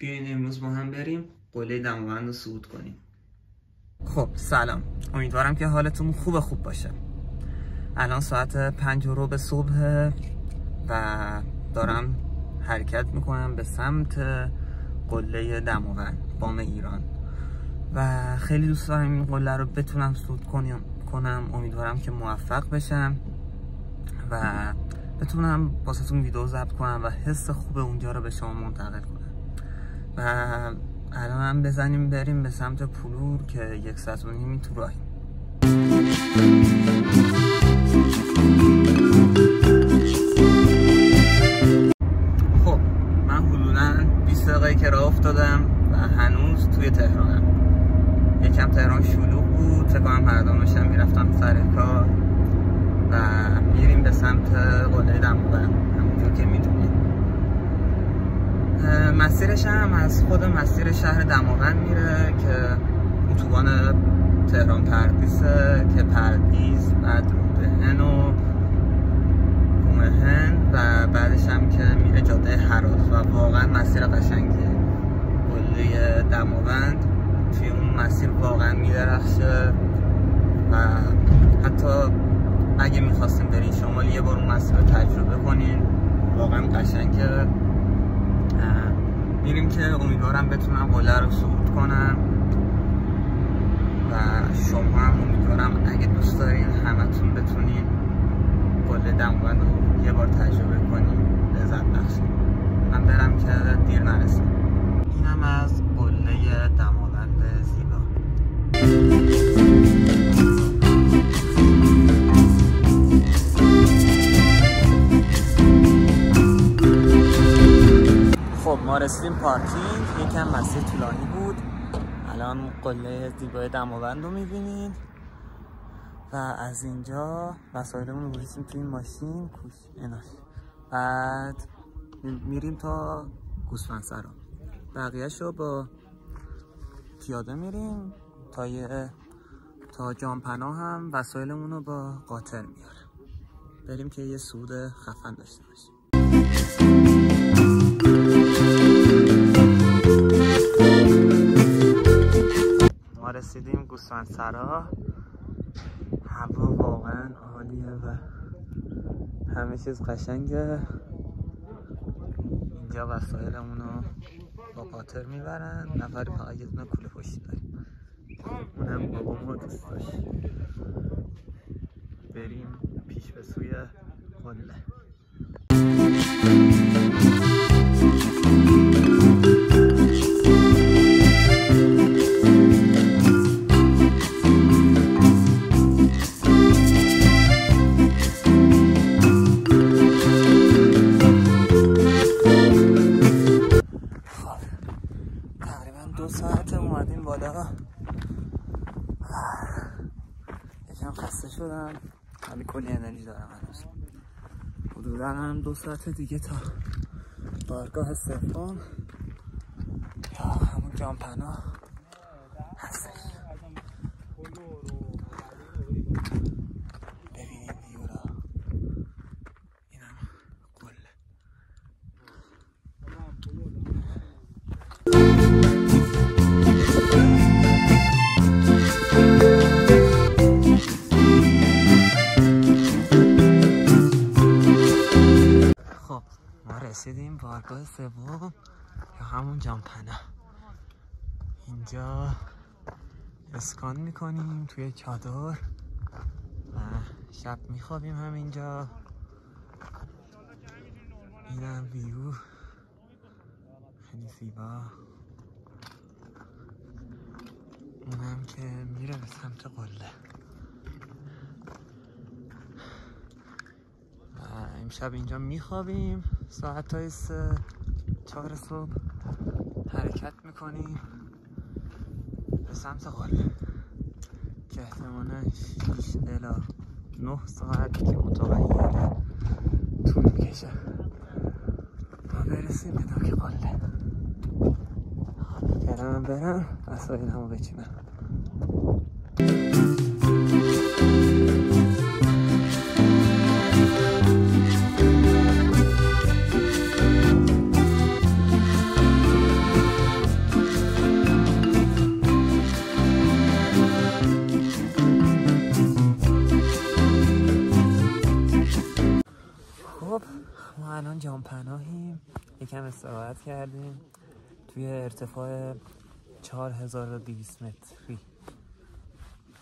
بیاین امروز با هم بریم قله دماوند رو صعود کنیم. خب سلام، امیدوارم که حالتون خوب باشه. الان ساعت 5:15 صبح و دارم حرکت میکنم به سمت قله دماوند بام ایران و خیلی دوست دارم این قله رو بتونم صعود کنم. امیدوارم که موفق بشم و بتونم واسهتون ویدیو ضبط کنم و حس خوب اونجا رو به شما منتقل کنم. و الان هم بزنیم بریم به سمت پلور که 1.5 ساعت تو راهیم. خب من حدوداً 20 دقیقه که راه افتادم و هنوز توی تهرانم. یکم تهران شلوغ بود، فکر کنم هر دانشم میرفتم سر کار و میریم به سمت قله دماوند همونجور که میدونید. مسیرش هم از خود مسیر شهر دماوند میره که اتوبان تهران پردیسه که پردیس بعد رودهن و بومهن و بعدش هم که میره جاده هراس و واقعا مسیر قشنگیه. قله دماوند توی اون مسیر واقعا میدرخشه و حتی اگه میخواستیم برین شمال یه بار اون مسیر رو تجربه کنین، واقعا قشنگه. میریم که امیدوارم بتونم قله رو صعود کنم و شما هم امیدوارم اگه دوست دارین همتون بتونین قله دماوند رو یه بار تجربه کنین، لذت بخشین. من برم که دیر نرسم. اینم از قله دماوند زیبا. خب ما رسیدیم پارکینگ. یکم مسیر طولانی بود. الان قله زیبای دماوند رو میبینید و از اینجا وسایلمون رو بریسیم توی این ماشین بعد میریم تا گوسفندسرا. بقیه‌شو رو با پیاده میریم تا جانپناه هم وسایلمون رو با قاطر میارم. بریم که یه صعود خفن داشته باشیم. ما رسیدیم گوسفندسرا. هوا واقعا عالیه و همه چیز قشنگه. اینجا وسایلمون رو با قاطر میبرن. نفری فقط یه دونه کوله پشتی داریم، اونم بابامو دوست داشت. بریم پیش به سوی قله. تقریبا 2 ساعت اومدیم بالا. یکم خسته شدم ولی کلی انرژی دارم هنوز. حدودا هم 2 ساعت دیگه تا بارگاه سوم یا همون جانپناه هستش. ببینیم دیورا. اینم قله. خب ما رسیدیم بارگاه سوم یا همون جانپناه. اینجا اسکان میکنیم توی چادر و شب میخوابیم همینجا. اینم ویو خیلی زیبا. اونم که میره به سمت قله. امشب اینجا میخوابیم. ساعتهای 3-4 صبح حرکت میکنیم به سمت قله که احتمالا 6 الی 9 ساعت که متغیره طول میکشه تا برسیم به نوک قله. فعلا برم وسایلمو بچینم. الان پناهیم، یکم استراحت کردیم توی ارتفاع 4200 متری،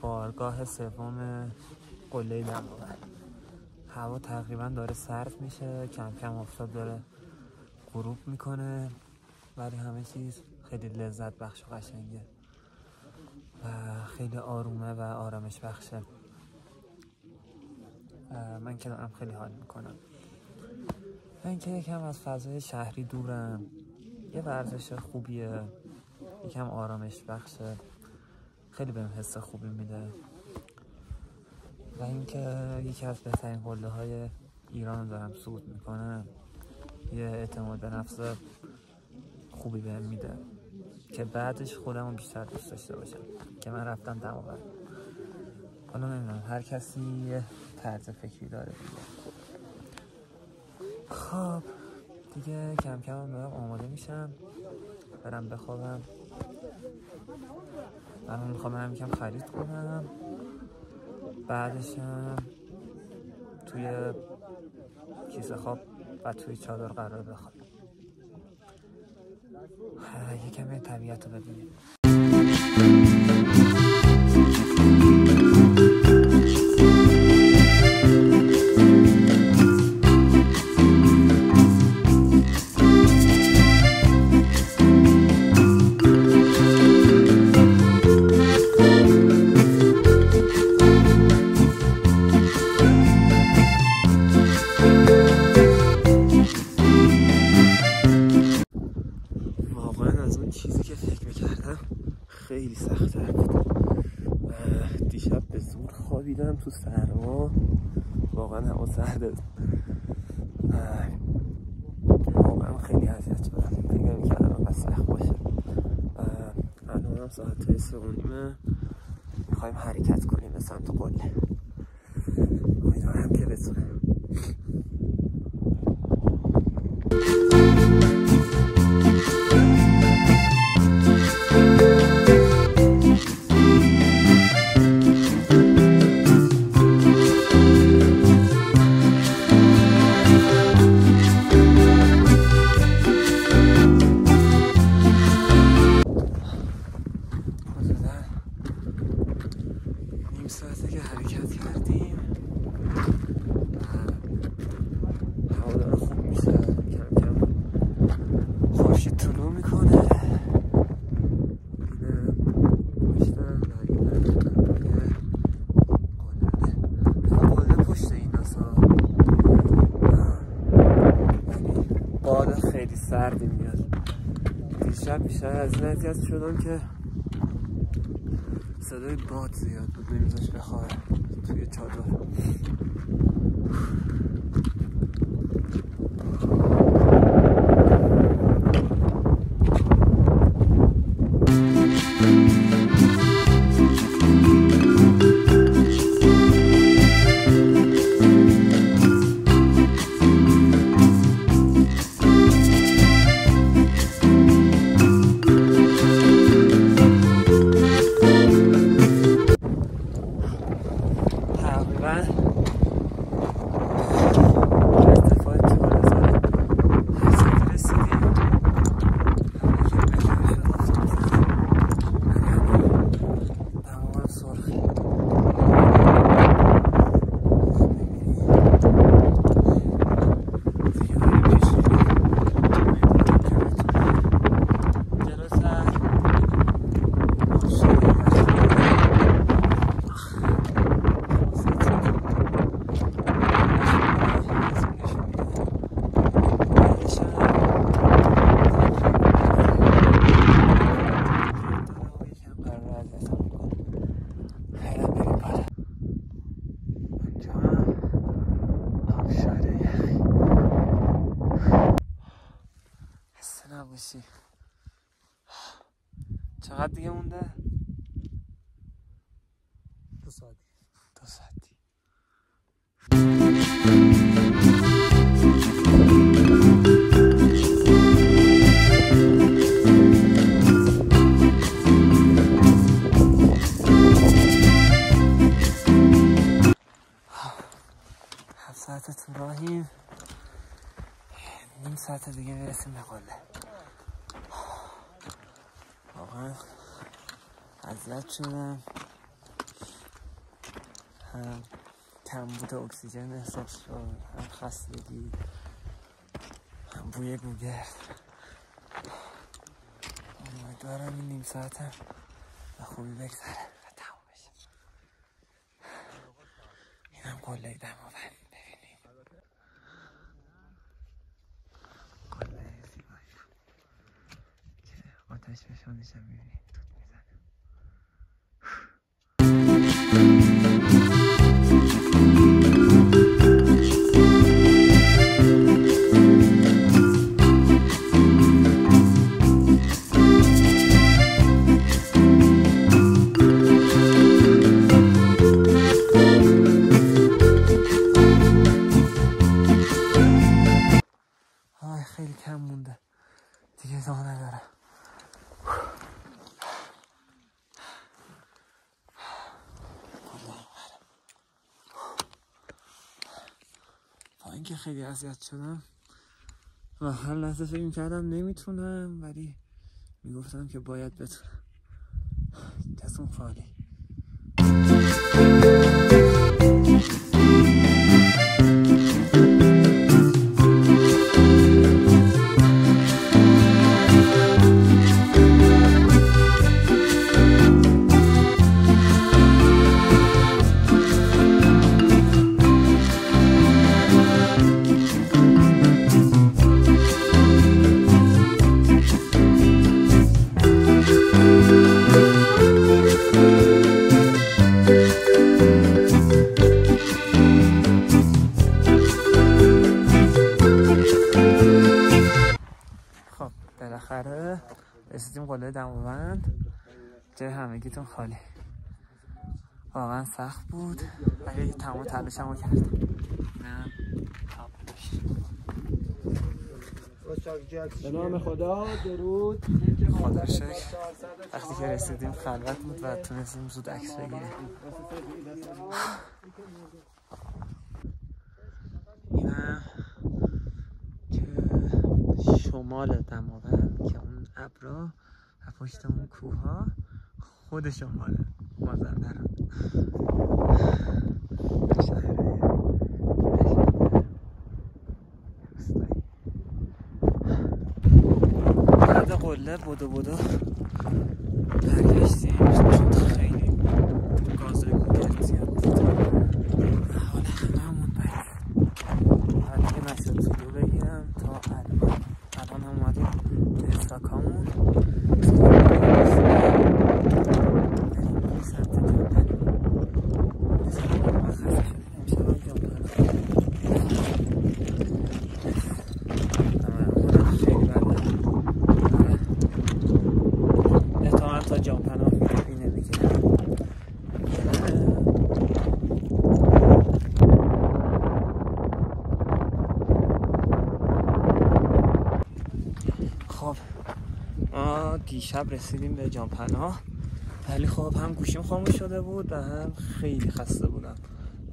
بارگاه سوم قله دماوند. هوا تقریبا داره سرد میشه، کم کم آفتاب داره غروب میکنه، ولی همه چیز خیلی لذت بخش و قشنگه و خیلی آرومه و آرامش بخشه. من که دارم خیلی حال میکنم. من که یکم از فضای شهری دورم، یه ورزش خوبیه، یکم آرامش بخشه، خیلی بهم حس خوبی میده و اینکه یکی از بهترین قله های ایران رو دارم صعود میکنم، یه اعتماد به نفس خوبی بهم میده که بعدش خودم رو بیشتر دوست داشته باشم که من رفتم دماوند. حالا نمیدونم، هر کسی یه طرز فکری داره دیگه. خب دیگه کم کم هم دارم آماده میشم برم بخوابم. من میخوام برم یکم خرید کنم، بعدشم توی کیسه خواب و توی چادر قرار بخوابم. یکم طبیعت رو ببینیم. چیزی که فکر میکردم خیلی سخت‌تر بود. دیشب به زور خوابیدم تو سرما، واقعا هوا سرده. واقعا خیلی اذیت شدم، فکر نمی‌کردم انقدر سخت باشه. الان هم ساعت 3:30 میخوایم حرکت کنیم به سمت قله. امیدوارم که بتونم. ساعته که حرکت کردیم، هوا داره خوب میشه، کم کم خورشید طلوع میکنه. اینه پشتم و اینه قله پشت این اصلا، باد خیلی سردی میاد. دیشب بیشتر از این اذیت شدم که صدای باد زیاد بود، نمیذاش بخوابم توی چادر. نباشی. چقدر دیگه مونده؟ 2 ساعتی. 2 ساعتی. ساعت تو راهیم، رسیدیم به قله. واقعا اذیت شدم، هم کمبود اکسیژن احساس شد، هم خستگی، هم بوی گوگرد. امیدوارم این نیم ساعتم به خوبی بگذره و تموم بشه. اینم قله دماوند، ببینیم قله زیبایی که آتش نشانش هم میبینیم توپ میزنه. خیلی کم مونده دیگه، راه ندارم. با اینکه خیلی اذیت شدم و هر لحظه فکر می‌کردم نمیتونم، ولی میگفتم که باید بتونم. دستم خالی. بالاخره رسیدیم قله دماوند. جای همگیتون خالی. واقعا سخت بود ولی تمام تلاشمو کردم. اینم به نام خدا، درود. خدا شکر وقتی که رسیدیم خلوت بود و تونستیم زود عکس بگیریم. اینم که شمال دماوند که اون ابرا و پشت اون کوها خود شماله مازندران. بعد قله بدو برگشتیم چون خیلی گازهای گوگرد زیاد بود. حال هممون باید دیگه مسیر ویدیو بگیرم تا الان هم اومدیم به استاکامون. خب ما دیشب رسیدیم به جانپناه، ولی خب هم گوشیم خاموش شده بود و هم خیلی خسته بودم.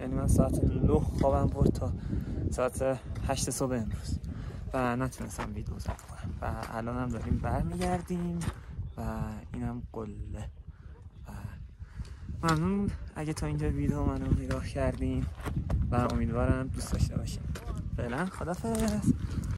یعنی من ساعت 9 خوابم برد تا ساعت 8 صبح امروز و نتونستم ویدیو ضبط کنم و الان هم داریم برمیگردیم و اینم قله. ممنون اگه تا اینجا ویدیو منو نگاه کردین و امیدوارم دوست داشته باشین. فعلا خدافظ.